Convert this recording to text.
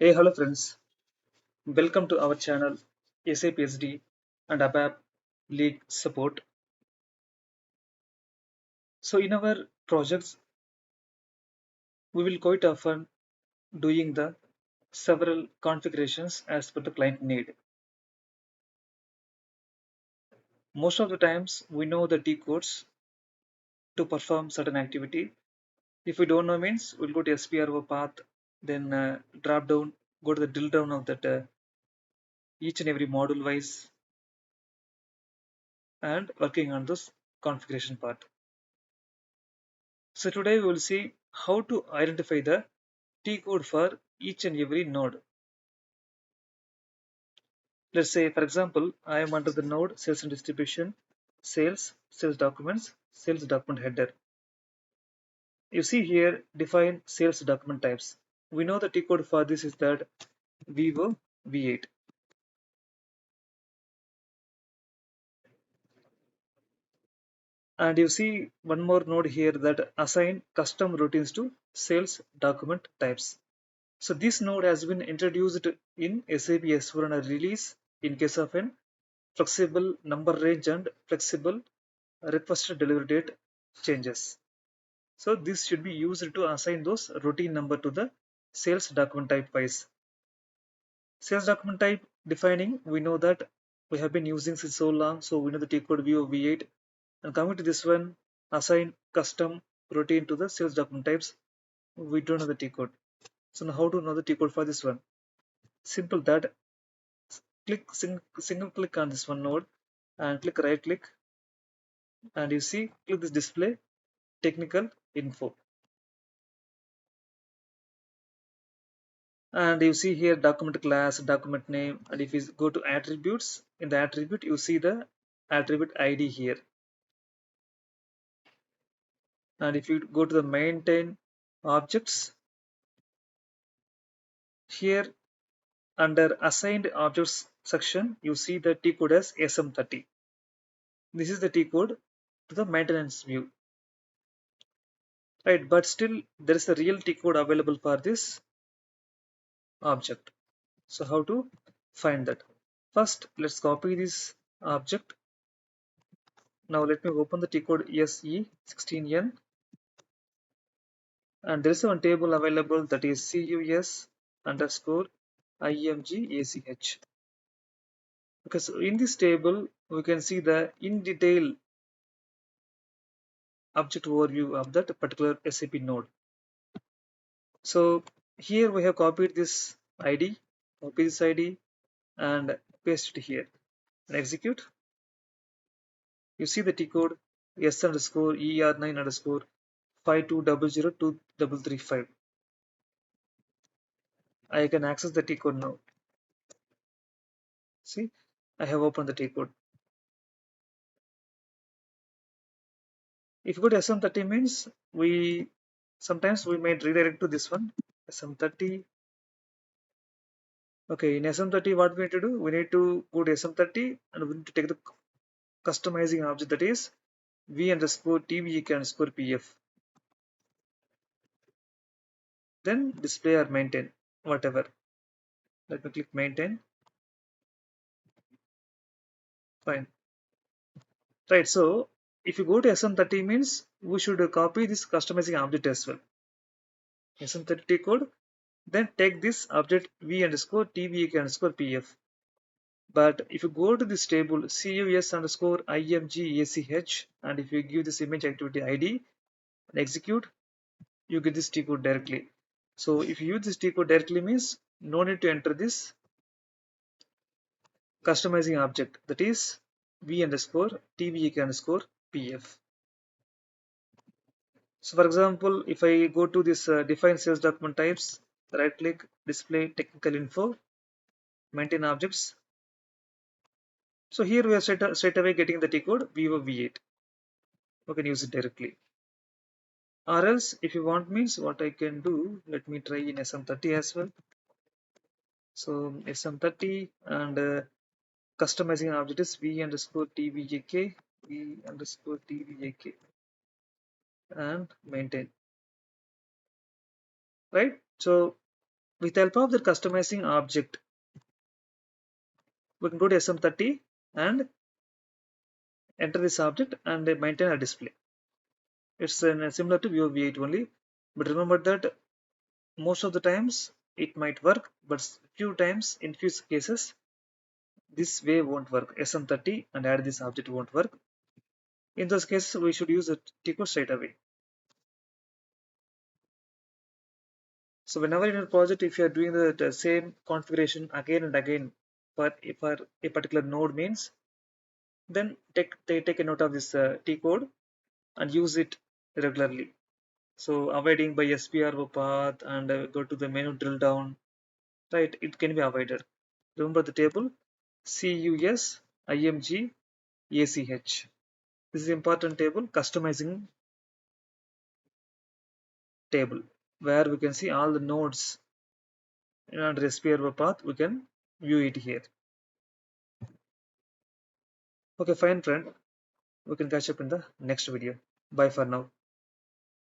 Hey, hello friends. Welcome to our channel SAP SD and ABAP League Support. So in our projects, we will quite often doing the several configurations as per the client need. Most of the times we know the T codes to perform certain activity. If we don't know means we'll go to SPRO path, then drop down, go to the drill down of that each and every module wise and working on this configuration part. So today we will see how to identify the T code for each and every node. Let's say, for example, I am under the node sales and distribution, sales documents, sales document header. You see here define sales document types. We know the T code for this is that Vivo V8. And you see one more node here that assign custom routines to sales document types. So this node has been introduced in SAP S/4HANA release in case of an flexible number range and flexible requested delivery date changes. So this should be used to assign those routine number to the sales document type wise. Sales document type defining, we know that we have been using since so long, so we know the T code view of V8. And coming to this one, assign custom routine to the sales document types. We don't know the T code. So now how to know the T code for this one? Simple that single click on this one node and click right click, and you see click this display technical info, and you see here document class, document name, and if you go to attributes, in the attribute you see the attribute ID here, and if you go to the maintain objects, here under assigned objects section you see the T code as SM30. This is the T code to the maintenance view, right? But still there is a real T code available for this object. So how to find that? First let's copy this object. Now let me open the T code SE16N, and there is one table available that is CUS underscore IMGACH. Because in this table we can see the in detail object overview of that particular SAP node. So here we have copied this ID, copy this ID and paste it here and execute. You see the T code S underscore ER9 underscore 52002335. I can access the T code now. See, I have opened the T code. If you go to SM30 means sometimes we may redirect to this one SM30. Okay, in SM30 what we need to do? We need to go to SM30 and we need to take the customizing object that is V underscore TVEK underscore PF. Then display or maintain, whatever. Let me click maintain. Fine. Right, so if you go to SM30 means we should copy this customizing object as well. SM30 code, then take this object V underscore TVEK underscore PF. But if you go to this table CUS underscore IMGACH, and if you give this image activity ID and execute, you get this T code directly. So if you use this T code directly means no need to enter this customizing object that is V underscore TVEK underscore PF. So for example, if I go to this define sales document types, right click, display technical info, maintain objects. So here we are straight away getting the T code Vivo V8. We can use it directly. Or else if you want means what I can do, let me try in SM30 as well. So SM30 and customizing object is V underscore TVJK, V underscore TVJK and maintain. Right? So With the help of the customizing object, we can go to SM30 and enter this object and maintain a display. It's similar to View V8 only, but remember that most of the times it might work, but few times in few cases this way won't work. SM30 and add this object won't work. In those cases, we should use a TCODE straight away. So whenever in a project, if you are doing the same configuration again and again for a particular node means, then take a note of this T-code and use it regularly. So avoiding by SPRO path and go to the menu drill down, right? It can be avoided. Remember the table CUSIMG ACH. This is important table, customizing table, where we can see all the nodes under SPRO path. We can view it here. Okay, fine, friend. We can catch up in the next video. Bye for now.